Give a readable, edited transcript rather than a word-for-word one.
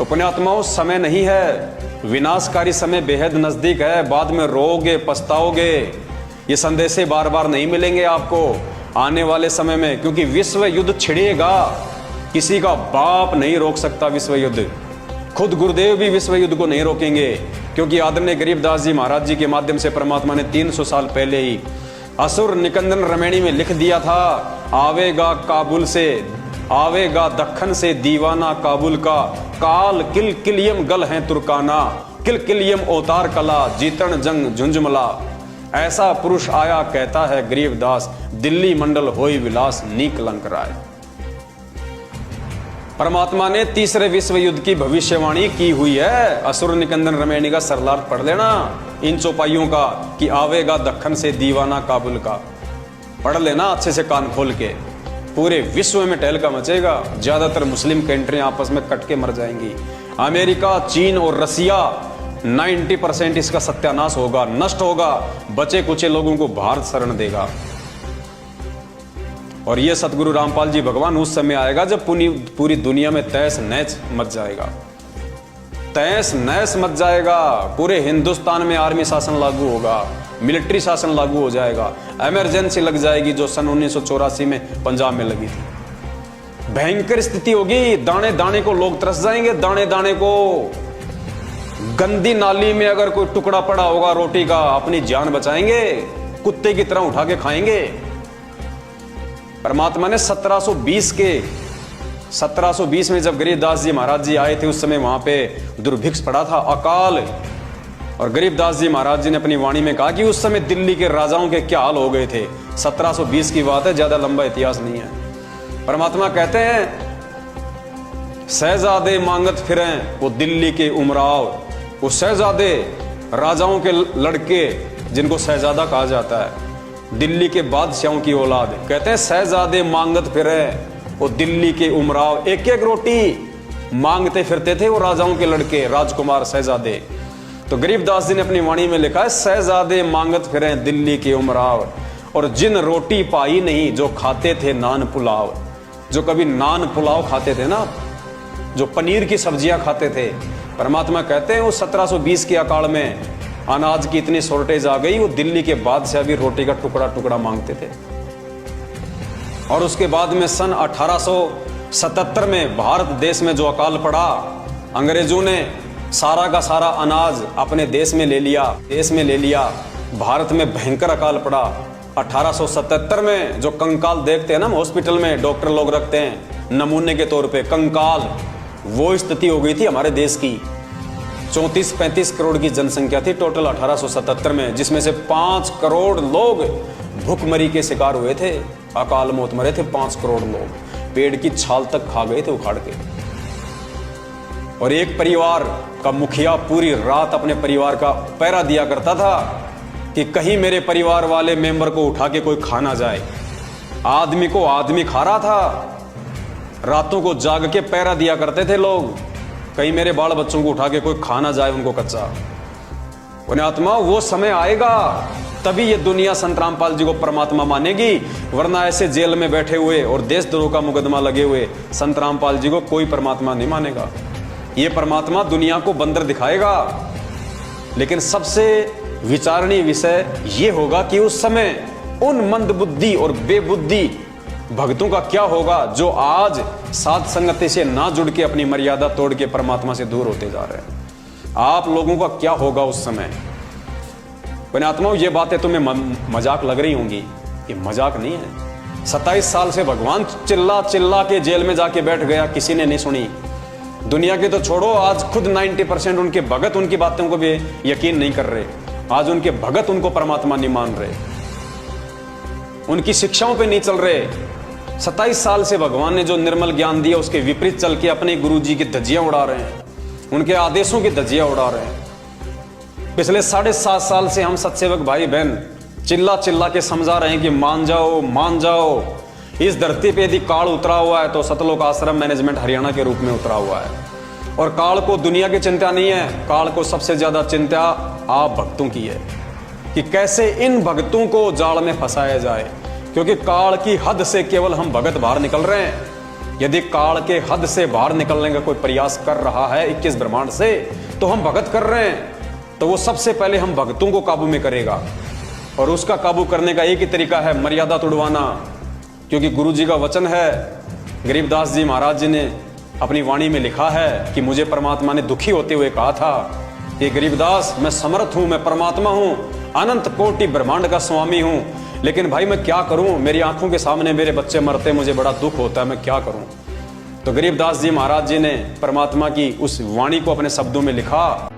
पुण्यात्माओं, समय नहीं है, विनाशकारी समय बेहद नजदीक है। बाद में रोओगे, पछताओगे। ये संदेशे बार बार नहीं मिलेंगे आपको आने वाले समय में, क्योंकि विश्व युद्ध छिड़ेगा। किसी का बाप नहीं रोक सकता विश्व युद्ध। खुद गुरुदेव भी विश्व युद्ध को नहीं रोकेंगे, क्योंकि आदरणीय गरीबदास जी महाराज जी के माध्यम से परमात्मा ने 300 साल पहले ही असुर निकंदन रमैणी में लिख दिया था, आवेगा काबुल से, आवेगा दक्खन से दीवाना काबुल का, काल किल किलियम गल है तुर्काना, किल किलियम अवतार कला, जीतन जंग झुंझुमला। ऐसा पुरुष आया कहता है गरीबदास, दिल्ली मंडल होई विलास नी कलंक राय। परमात्मा ने तीसरे विश्व युद्ध की भविष्यवाणी की हुई है। असुर निकंदन रमैणी का सरलार्थ पढ़ लेना इन चौपाइयों का, कि आवेगा दक्खन से दीवाना काबुल का। पढ़ लेना अच्छे से कान खोल के। पूरे विश्व में टहलका मचेगा। ज्यादातर मुस्लिम कंट्रियां आपस में कट के मर जाएंगी। अमेरिका, चीन और रसिया 90% इसका सत्यानाश होगा, नष्ट होगा। बचे कुचे लोगों को भारत शरण देगा। और ये सतगुरु रामपाल जी भगवान उस समय आएगा जब पूरी दुनिया में तहस नहस मच जाएगा। तहस नहस मच जाएगा। पूरे हिंदुस्तान में आर्मी शासन लागू होगा, मिलिट्री शासन लागू हो जाएगा। इमरजेंसी लग जाएगी, जो सन 1984 में पंजाब में लगी थी। भयंकर स्थिति होगी। दाने दाने को लोग तरस जाएंगे। दाने दाने को। गंदी नाली में अगर कोई टुकड़ा पड़ा होगा रोटी का, अपनी जान बचाएंगे, कुत्ते की तरह उठा के खाएंगे। परमात्मा ने 1720 में जब गरीबदास जी महाराज जी आए थे, उस समय वहां पे दुर्भिक्ष पड़ा था, अकाल। और गरीबदास जी महाराज जी ने अपनी वाणी में कहा कि उस समय दिल्ली के राजाओं के क्या हाल हो गए थे। 1720 की बात है, ज्यादा लंबा इतिहास नहीं है। परमात्मा कहते हैं, शहजादे मांगत फिरें वो दिल्ली के उमराव। वो शहजादे, राजाओं के लड़के जिनको शहजादा कहा जाता है, दिल्ली के बादशाहों की औलाद, कहते हैं शहजादे मांगत फिरे वो दिल्ली के उमराव। एक एक रोटी मांगते फिरते थे वो राजाओं के लड़के, राजकुमार, शहजादे। तो गरीबदास जी ने अपनी वाणी में लिखा है, शहजादे मांगत फिरे दिल्ली के उमराव, और जिन रोटी पाई नहीं जो खाते थे नान पुलाव। जो कभी नान पुलाव खाते थे ना, जो पनीर की सब्जियां खाते थे, परमात्मा कहते हैं वो 1720 के अकाल में अनाज की इतनी शॉर्टेज आ गई, वो दिल्ली के बादशाह भी रोटी का टुकड़ा टुकड़ा मांगते थे। और उसके बाद में सन 1877 में भारत देश में जो अकाल पड़ा, अंग्रेजों ने सारा का सारा अनाज अपने देश में ले लिया। भारत में भयंकर अकाल पड़ा। 1877 में जो कंकाल देखते हैं ना हॉस्पिटल में, डॉक्टर लोग रखते हैं नमूने के तौर पे कंकाल, वो स्थिति हो गई थी हमारे देश की। 34-35 करोड़ की जनसंख्या थी टोटल 1877 में, जिसमें से 5 करोड़ लोग भूखमरी के शिकार हुए थे, अकाल मौत मरे थे 5 करोड़ लोग। पेड़ की छाल तक खा गए थे उखाड़ के। और एक परिवार का मुखिया पूरी रात अपने परिवार का पहरा दिया करता था कि कहीं मेरे परिवार वाले मेंबर को उठा के कोई खा ना जाए। आदमी को आदमी खा रहा था। रातों को जाग के पहरा दिया करते थे लोग, कहीं मेरे बाल बच्चों को उठा के कोई खा ना जाए उनको कच्चा। पुण्यात्मा, वो समय आएगा तभी ये दुनिया संत रामपाल जी को परमात्मा मानेगी, वरना ऐसे जेल में बैठे हुए और देशद्रोह का मुकदमा लगे हुए संत रामपाल जी को कोई परमात्मा नहीं मानेगा। ये परमात्मा दुनिया को बंदर दिखाएगा। लेकिन सबसे विचारणीय विषय ये होगा कि उस समय उन मंदबुद्धि और बेबुद्धि भक्तों का क्या होगा, जो आज साध संगति से ना जुड़ के अपनी मर्यादा तोड़ के परमात्मा से दूर होते जा रहे हैं। आप लोगों का क्या होगा उस समय। पुण्यात्माओं, ये बातें तुम्हें मजाक लग रही होंगी, ये मजाक नहीं है। 27 साल से भगवान चिल्ला चिल्ला के जेल में जाके बैठ गया, किसी ने नहीं सुनी। दुनिया की तो छोड़ो, आज खुद 90% उनके भगत उनकी बातों को भी यकीन नहीं कर रहे। आज उनके भगत उनको परमात्मा नहीं मान रहे, उनकी शिक्षाओं पे नहीं चल रहे। 27 साल से भगवान ने जो निर्मल ज्ञान दिया उसके विपरीत चल के अपने गुरु जी की धज्जियां उड़ा रहे हैं, उनके आदेशों की धज्जियां उड़ा रहे हैं। पिछले 7.5 साल से हम सत्सेवक भाई बहन चिल्ला चिल्ला के समझा रहे हैं कि मान जाओ मान जाओ। इस धरती पे यदि काल उतरा हुआ है तो सतलोक आश्रम मैनेजमेंट हरियाणा के रूप में उतरा हुआ है। और काल को दुनिया की चिंता नहीं है, काल को सबसे ज्यादा चिंता आप भक्तों की है कि कैसे इन भक्तों को जाल में फंसाया जाए, क्योंकि काल की हद से केवल हम भगत बाहर निकल रहे हैं। यदि काल के हद से बाहर निकलने का कोई प्रयास कर रहा है 21 ब्रह्मांड से, तो हम भगत कर रहे हैं, तो वो सबसे पहले हम भक्तों को काबू में करेगा। और उसका काबू करने का एक ही तरीका है, मर्यादा तोड़वाना। क्योंकि गुरु जी का वचन है, गरीबदास जी महाराज जी ने अपनी वाणी में लिखा है कि मुझे परमात्मा ने दुखी होते हुए कहा था कि गरीबदास, मैं समर्थ हूं, मैं परमात्मा हूं, अनंत कोटि ब्रह्मांड का स्वामी हूं, लेकिन भाई मैं क्या करूं, मेरी आंखों के सामने मेरे बच्चे मरते, मुझे बड़ा दुख होता है, मैं क्या करूं। तो गरीबदास जी महाराज जी ने परमात्मा की उस वाणी को अपने शब्दों में लिखा।